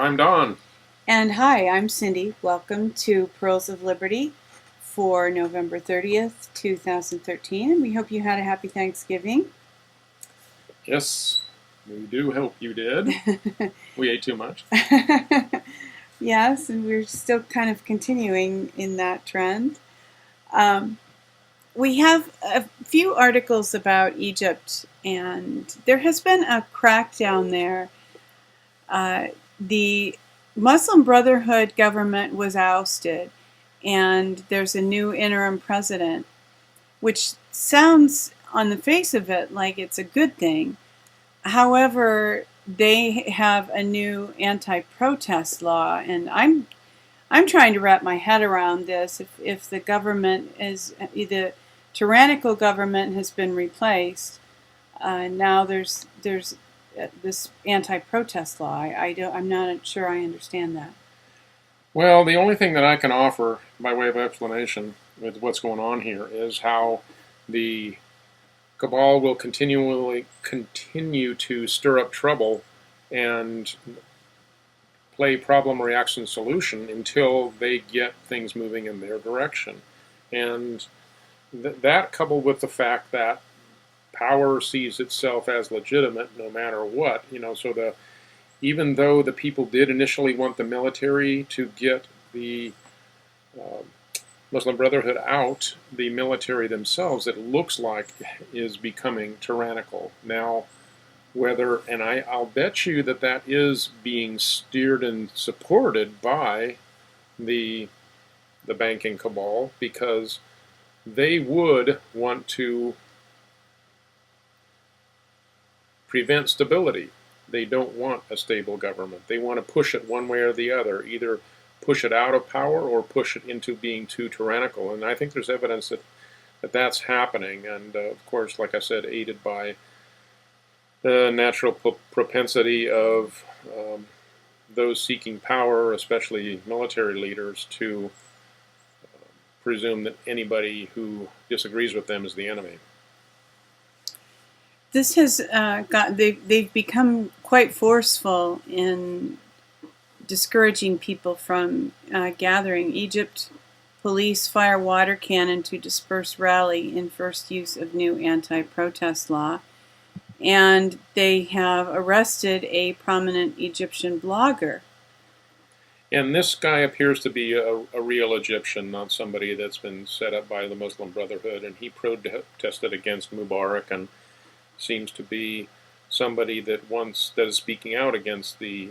I'm Don. And hi, I'm Cindy. Welcome to Pearls of Liberty for November 30th, 2013. And we hope you had a happy Thanksgiving. Yes, we do hope you did. We ate too much. Yes, and we're still kind of continuing in that trend. We have a few articles about Egypt, and there has been a crackdown there. The Muslim Brotherhood government was ousted, and there's a new interim president, which sounds on the face of it like it's a good thing. However, they have a new anti-protest law, and I'm trying to wrap my head around this. If the government is the tyrannical government has been replaced, now there's this anti-protest law. I'm not sure I understand that. Well, the only thing that I can offer by way of explanation with what's going on here is how the cabal will continue to stir up trouble and play problem, reaction, solution until they get things moving in their direction. And that coupled with the fact that power sees itself as legitimate no matter what, so even though the people did initially want the military to get the uh, Muslim Brotherhood out, the military themselves, it looks like, is becoming tyrannical. Now, and I'll bet you that is being steered and supported by the banking cabal, because they would want to prevent stability. They don't want a stable government. They want to push it one way or the other, either push it out of power or push it into being too tyrannical. And I think there's evidence that's happening. And of course, like I said, aided by the natural propensity of those seeking power, especially military leaders, to presume that anybody who disagrees with them is the enemy. This has they've become quite forceful in discouraging people from gathering. Egypt police fire water cannon to disperse rally in first use of new anti-protest law. And they have arrested a prominent Egyptian blogger. And this guy appears to be a real Egyptian, not somebody that's been set up by the Muslim Brotherhood. And he protested against Mubarak and seems to be somebody that is speaking out against the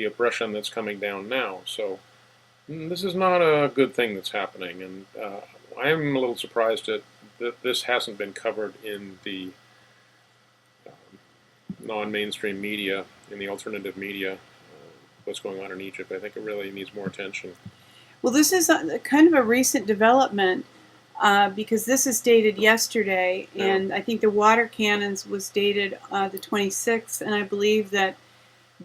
oppression that's coming down now. So this is not a good thing that's happening, and I'm a little surprised that this hasn't been covered in the non-mainstream media, in the alternative media, what's going on in Egypt. I think it really needs more attention. Well, this is kind of a recent development. Because this is dated yesterday, and I think the water cannons was dated the 26th, and I believe that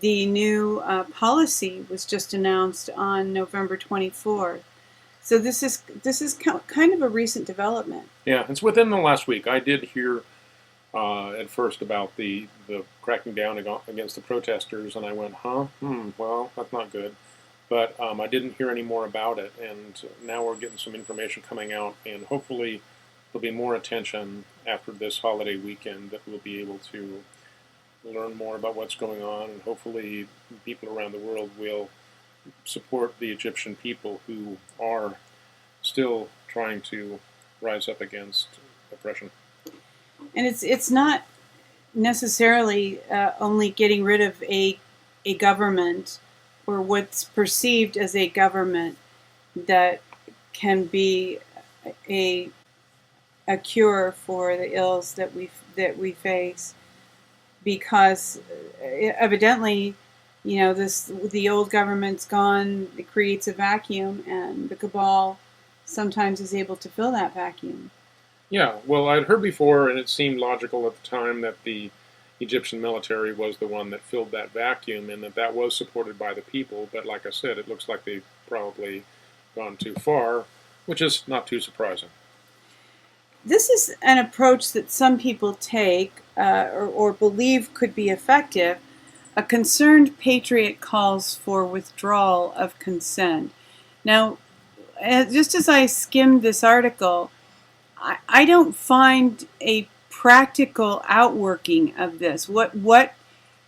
the new policy was just announced on November 24th. So this is kind of a recent development. Yeah, it's within the last week. I did hear at first about the cracking down against the protesters, and I went, well, that's not good. But I didn't hear any more about it, and now we're getting some information coming out, and hopefully there'll be more attention after this holiday weekend that we'll be able to learn more about what's going on, and hopefully people around the world will support the Egyptian people who are still trying to rise up against oppression. And it's not necessarily only getting rid of a government or what's perceived as a government that can be a cure for the ills that we face, because evidently, the old government's gone. It creates a vacuum, and the cabal sometimes is able to fill that vacuum. Yeah, well, I'd heard before, and it seemed logical at the time, that the Egyptian military was the one that filled that vacuum, and that was supported by the people. But like I said, it looks like they've probably gone too far, which is not too surprising. This is an approach that some people take or believe could be effective. A concerned patriot calls for withdrawal of consent. Now, just as I skimmed this article, I don't find a practical outworking of this. What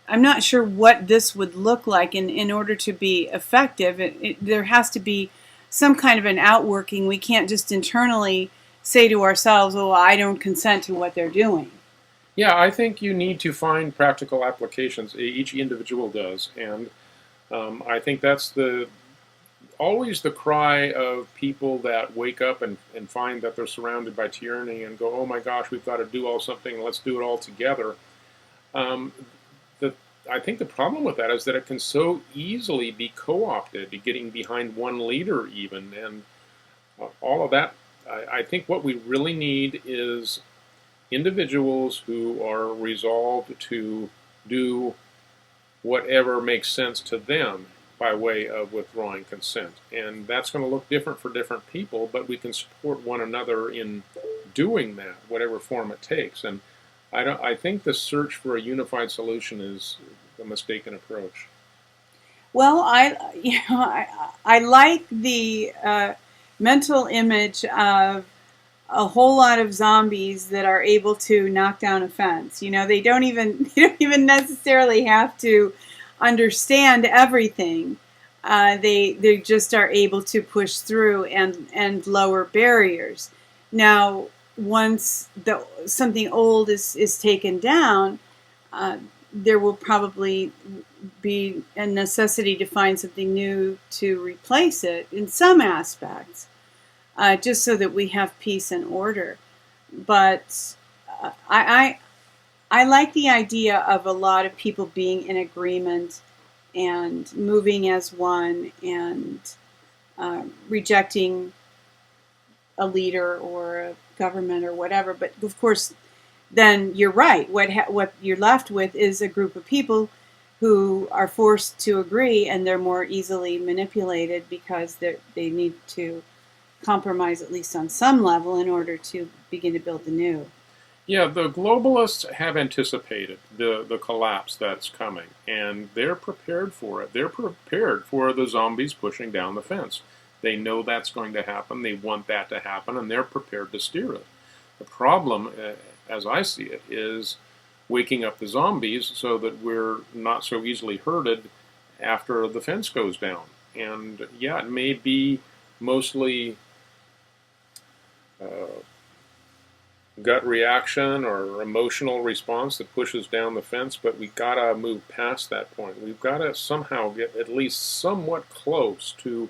I'm not sure what this would look like in order to be effective. There has to be some kind of an outworking. We can't just internally say to ourselves, "Oh, I don't consent to what they're doing." Yeah, I think you need to find practical applications. Each individual does, and I think that's always the cry of people that wake up and find that they're surrounded by tyranny and go, "Oh my gosh, we've got to do all something. Let's do it all together." Um, I think the problem with that is that it can so easily be co-opted, getting behind one leader even, and all of that. I think what we really need is individuals who are resolved to do whatever makes sense to them by way of withdrawing consent. And that's going to look different for different people, but we can support one another in doing that, whatever form it takes. And I think the search for a unified solution is a mistaken approach. Well, I like the mental image of a whole lot of zombies that are able to knock down a fence. They don't even they don't even necessarily have to understand everything. They just are able to push through and lower barriers. Now, once something old is taken down, there will probably be a necessity to find something new to replace it in some aspects, just so that we have peace and order. But I like the idea of a lot of people being in agreement and moving as one and rejecting a leader or a government or whatever. But of course, then you're right. What you're left with is a group of people who are forced to agree, and they're more easily manipulated because they need to compromise at least on some level in order to begin to build the new. Yeah, the globalists have anticipated the collapse that's coming, and they're prepared for it. They're prepared for the zombies pushing down the fence. They know that's going to happen. They want that to happen, and they're prepared to steer it. The problem, as I see it, is waking up the zombies so that we're not so easily herded after the fence goes down. And yeah, it may be mostly gut reaction or emotional response that pushes down the fence, but we gotta move past that point. We've got to somehow get at least somewhat close to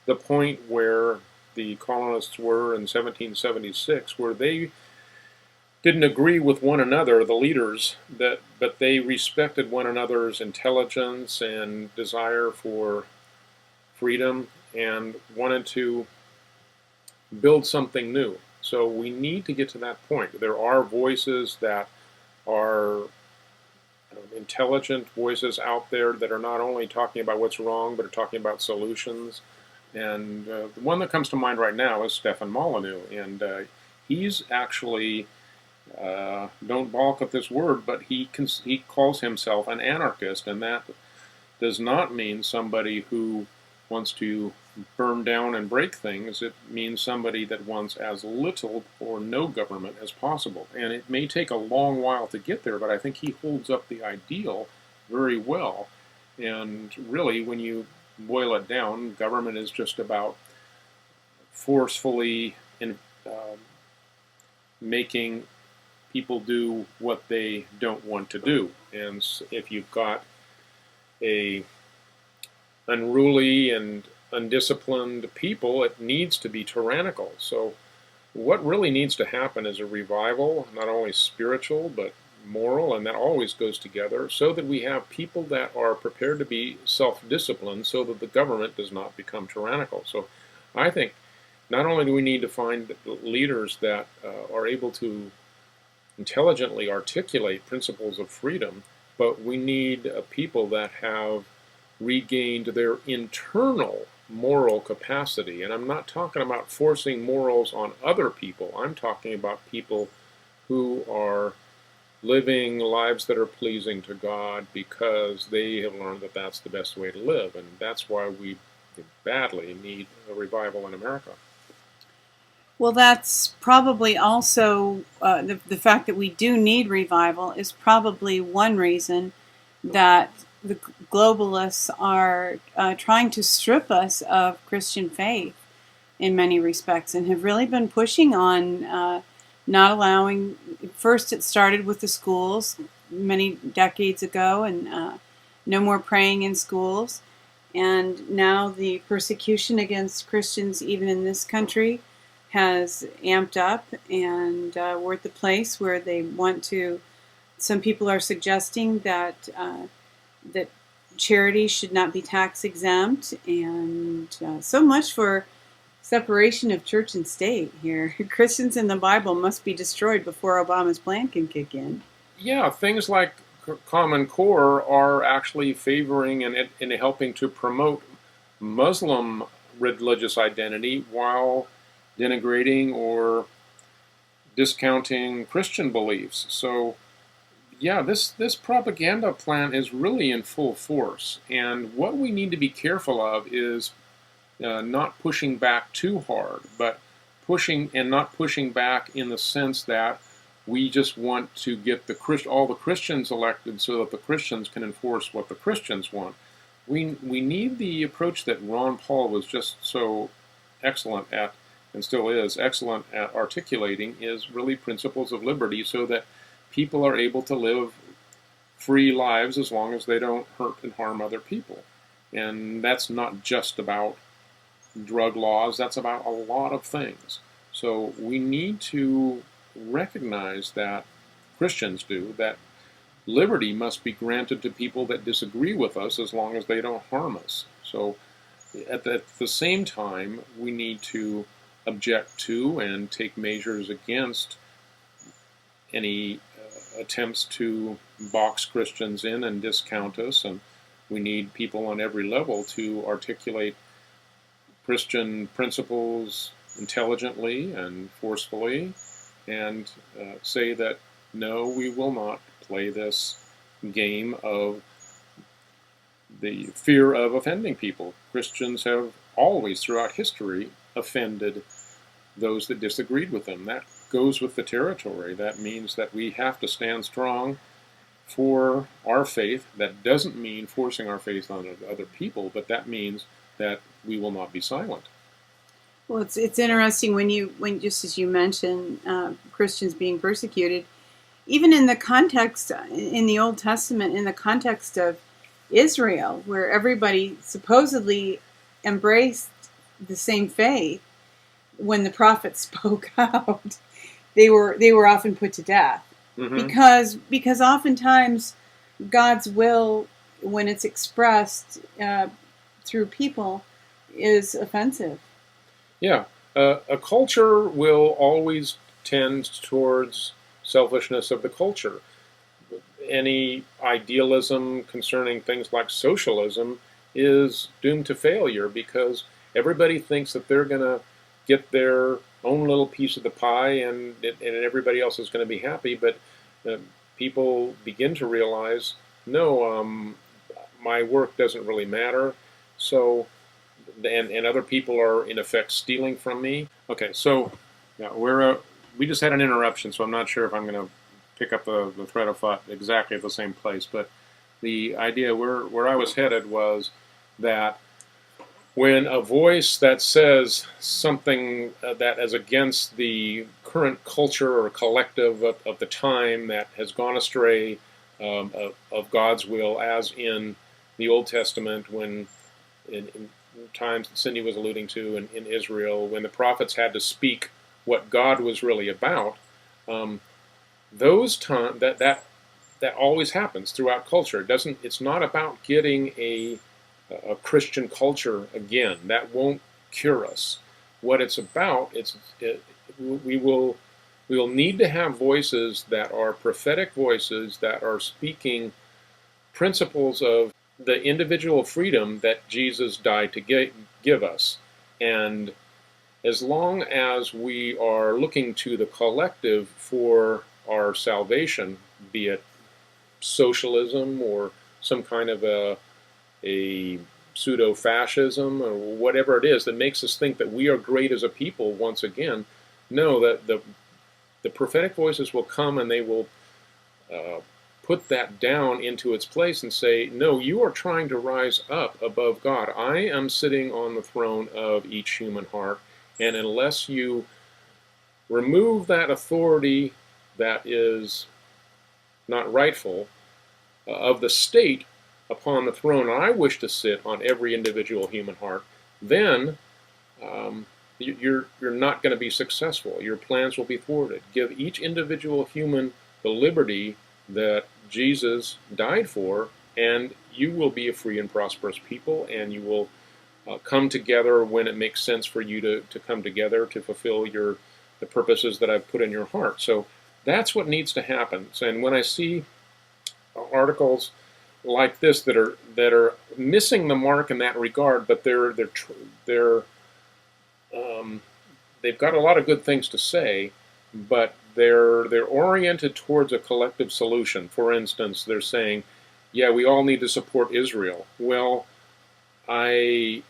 the point where the colonists were in 1776, where they didn't agree with one another, the leaders, but they respected one another's intelligence and desire for freedom and wanted to build something new. So we need to get to that point. There are voices that are intelligent voices out there that are not only talking about what's wrong, but are talking about solutions. And the one that comes to mind right now is Stefan Molyneux. And he's actually, don't balk at this word, but he calls himself an anarchist. And that does not mean somebody who wants to burn down and break things. It means somebody that wants as little or no government as possible. And it may take a long while to get there, but I think he holds up the ideal very well. And really, when you boil it down, government is just about forcefully making people do what they don't want to do. And if you've got a unruly and undisciplined people, it needs to be tyrannical. So what really needs to happen is a revival, not only spiritual but moral, and that always goes together, so that we have people that are prepared to be self-disciplined so that the government does not become tyrannical. So I think not only do we need to find leaders that are able to intelligently articulate principles of freedom, but we need people that have regained their internal moral capacity. And I'm not talking about forcing morals on other people. I'm talking about people who are living lives that are pleasing to God because they have learned that that's the best way to live. And that's why we badly need a revival in America. Well, that's probably also the fact that we do need revival is probably one reason that the globalists are trying to strip us of Christian faith in many respects, and have really been pushing on not allowing. First, it started with the schools many decades ago, and no more praying in schools. And now the persecution against Christians, even in this country, has amped up, and we're at the place where they want to. Some people are suggesting that that charity should not be tax exempt, and so much for separation of church and state here. Christians in the Bible must be destroyed before Obama's plan can kick in. Yeah, things like Common Core are actually favoring and helping to promote Muslim religious identity while denigrating or discounting Christian beliefs. So, yeah, this propaganda plan is really in full force. And what we need to be careful of is not pushing back too hard, but not pushing back in the sense that we just want to get all the Christians elected so that the Christians can enforce what the Christians want. We need the approach that Ron Paul was just so excellent at, and still is excellent at articulating, is really principles of liberty so that people are able to live free lives as long as they don't hurt and harm other people. And that's not just about drug laws, that's about a lot of things. So we need to recognize that, Christians do, that liberty must be granted to people that disagree with us as long as they don't harm us. So at the same time, we need to object to and take measures against any attempts to box Christians in and discount us, and we need people on every level to articulate Christian principles intelligently and forcefully, and say that no, we will not play this game of the fear of offending people. Christians have always, throughout history, offended those that disagreed with them. That goes with the territory. That means that we have to stand strong for our faith. That doesn't mean forcing our faith on other people, but that means that we will not be silent. Well, it's interesting when just as you mentioned Christians being persecuted, even in the context in the Old Testament, in the context of Israel, where everybody supposedly embraced the same faith, when the prophets spoke out, they were often put to death. Mm-hmm. Because oftentimes God's will, when it's expressed through people, is offensive. Yeah, a culture will always tend towards selfishness of the culture. Any idealism concerning things like socialism is doomed to failure because everybody thinks that they're going to get their own little piece of the pie and everybody else is going to be happy. But people begin to realize, no, my work doesn't really matter. So, and other people are in effect stealing from me. Okay, so yeah, we just had an interruption, so I'm not sure if I'm going to pick up the thread of thought exactly at the same place. But the idea where I was headed was that when a voice that says something that is against the current culture or collective of the time that has gone astray of God's will, as in the Old Testament, when in times that Cindy was alluding to in Israel, when the prophets had to speak what God was really about, those times that always happens throughout culture. It's not about getting a Christian culture again. That won't cure us. What it's about, we will need to have voices that are prophetic voices that are speaking principles of the individual freedom that Jesus died to give us. And as long as we are looking to the collective for our salvation, be it socialism or some kind of a pseudo-fascism or whatever it is that makes us think that we are great as a people once again. No, that the prophetic voices will come and they will put that down into its place and say, no, you are trying to rise up above God. I am sitting on the throne of each human heart, and unless you remove that authority that is not rightful of the state upon the throne I wish to sit on every individual human heart, then you're not going to be successful. Your plans will be thwarted. Give each individual human the liberty that Jesus died for, and you will be a free and prosperous people, and you will come together when it makes sense for you to come together to fulfill the purposes that I've put in your heart. So that's what needs to happen. And when I see articles like this that are missing the mark in that regard, but they've got a lot of good things to say, but they're oriented towards a collective solution. For instance, they're saying, yeah, we all need to support Israel. Well, I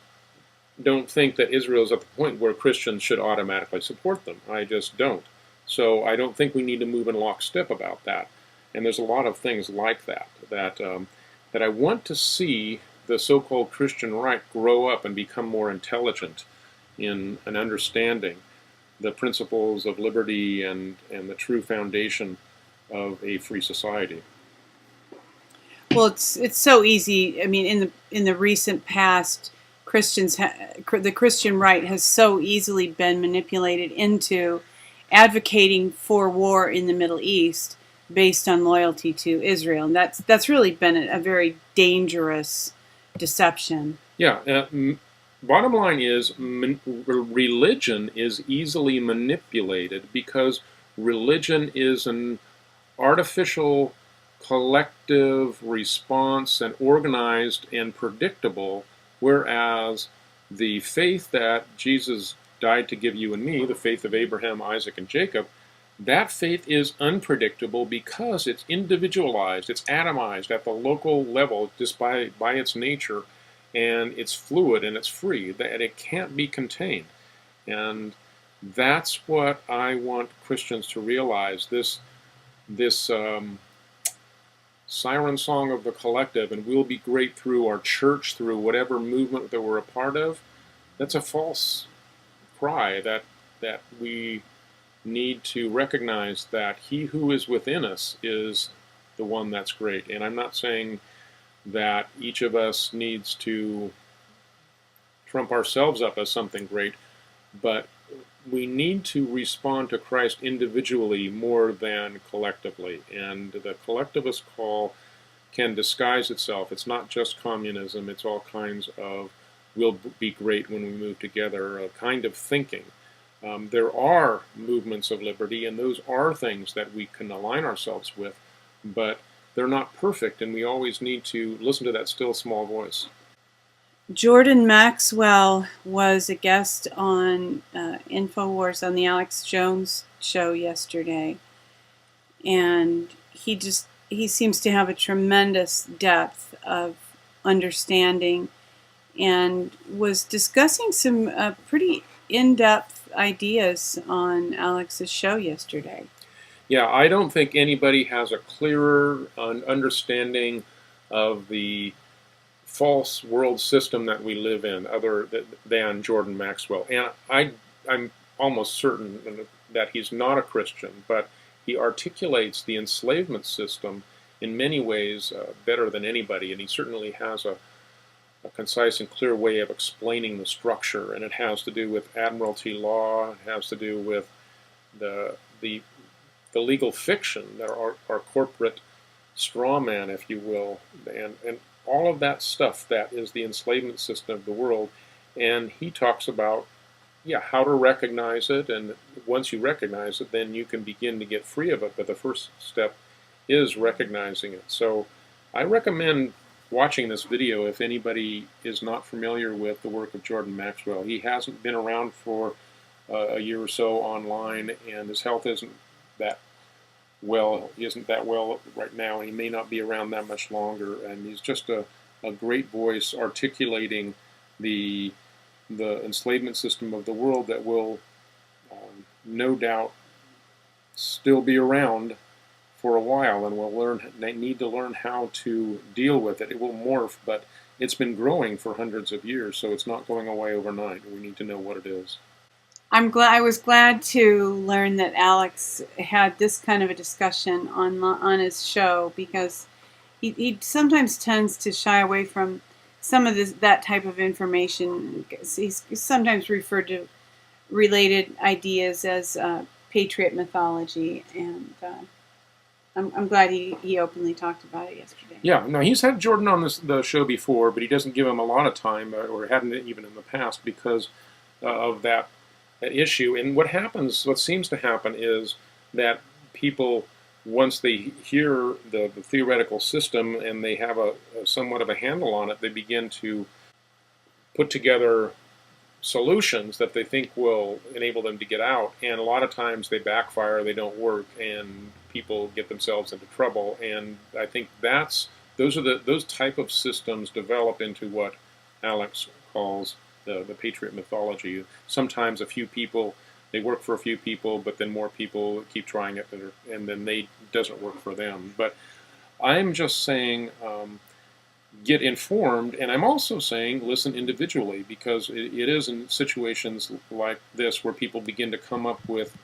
don't think that Israel is at the point where Christians should automatically support them. I just don't. So I don't think we need to move in lockstep about that. And there's a lot of things like that that I want to see the so-called Christian right grow up and become more intelligent in an understanding the principles of liberty and the true foundation of a free society. Well, it's so easy. I mean, in the recent past, the Christian right has so easily been manipulated into advocating for war in the Middle East based on loyalty to Israel, and that's really been a very dangerous deception. Yeah. Bottom line is, religion is easily manipulated because religion is an artificial collective response and organized and predictable, whereas the faith that Jesus died to give you and me, the faith of Abraham, Isaac, and Jacob, that faith is unpredictable because it's individualized, it's atomized at the local level just by its nature, and it's fluid and it's free, that it can't be contained. And that's what I want Christians to realize. This siren song of the collective, and we'll be great through our church, through whatever movement that we're a part of, that's a false cry. That we need to recognize that he who is within us is the one that's great. And I'm not saying that each of us needs to trump ourselves up as something great, but we need to respond to Christ individually more than collectively. And the collectivist call can disguise itself. It's not just communism, it's all kinds of we'll be great when we move together, a kind of thinking. There are movements of liberty, and those are things that we can align ourselves with, but they're not perfect, and we always need to listen to that still small voice. Jordan Maxwell was a guest on InfoWars on the Alex Jones show yesterday, and he seems to have a tremendous depth of understanding and was discussing some pretty in-depth ideas on Alex's show yesterday. Yeah, I don't think anybody has a clearer understanding of the false world system that we live in other than Jordan Maxwell. And I'm almost certain that he's not a Christian, but he articulates the enslavement system in many ways better than anybody, and he certainly has a concise and clear way of explaining the structure, and it has to do with admiralty law, it has to do with the legal fiction, our corporate straw man, if you will, and all of that stuff that is the enslavement system of the world. And he talks about, how to recognize it, and once you recognize it, then you can begin to get free of it, but the first step is recognizing it. So I recommend watching this video if anybody is not familiar with the work of Jordan Maxwell. He hasn't been around for a year or so online, and his health isn't that well. He isn't that well right now, and he may not be around that much longer. And he's just a great voice articulating the enslavement system of the world that will no doubt still be around for a while, and they need to learn how to deal with it. It will morph, but it's been growing for hundreds of years, so it's not going away overnight. We need to know what it is. I was glad to learn that Alex had this kind of a discussion on his show, because he sometimes tends to shy away from some of that type of information. He's sometimes referred to related ideas as Patriot mythology, and I'm glad he openly talked about it yesterday. Yeah, no, he's had Jordan on the show before, but he doesn't give him a lot of time, or hadn't even in the past, because of that issue. And what seems to happen is that people, once they hear the theoretical system and they have a somewhat of a handle on it, they begin to put together solutions that they think will enable them to get out, and a lot of times they backfire, they don't work, and people get themselves into trouble. And I think those type of systems develop into what Alex calls the Patriot mythology. Sometimes a few people, they work for a few people, but then more people keep trying it, and then it doesn't work for them. But I'm just saying, get informed, and I'm also saying listen individually, because it is in situations like this where people begin to come up with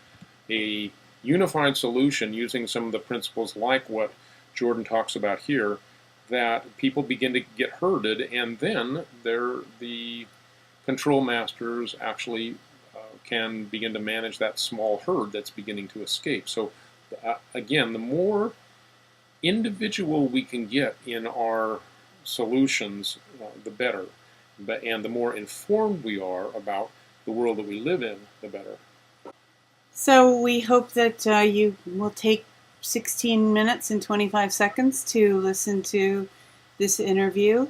a unified solution using some of the principles like what Jordan talks about here, that people begin to get herded, and then the control masters actually can begin to manage that small herd that's beginning to escape. So again, the more individual we can get in our solutions, the better. And the more informed we are about the world that we live in, the better. So we hope that you will take 16 minutes and 25 seconds to listen to this interview.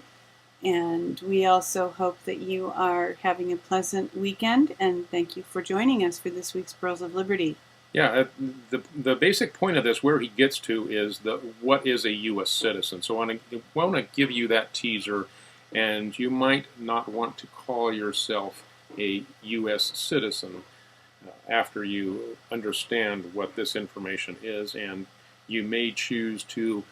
And we also hope that you are having a pleasant weekend, and thank you for joining us for this week's Pearls of Liberty. Yeah, the basic point of this, where he gets to, is what is a U.S. citizen. So I want to give you that teaser, and you might not want to call yourself a U.S. citizen after you understand what this information is, and you may choose to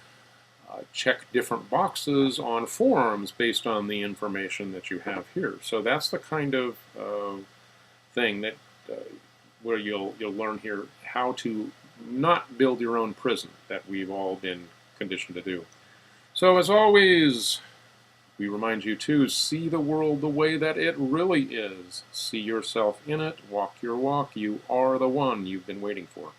check different boxes on forums based on the information that you have here. So that's the kind of thing that where you'll learn here how to not build your own prison that we've all been conditioned to do. So as always, we remind you to see the world the way that it really is. See yourself in it. Walk your walk. You are the one you've been waiting for.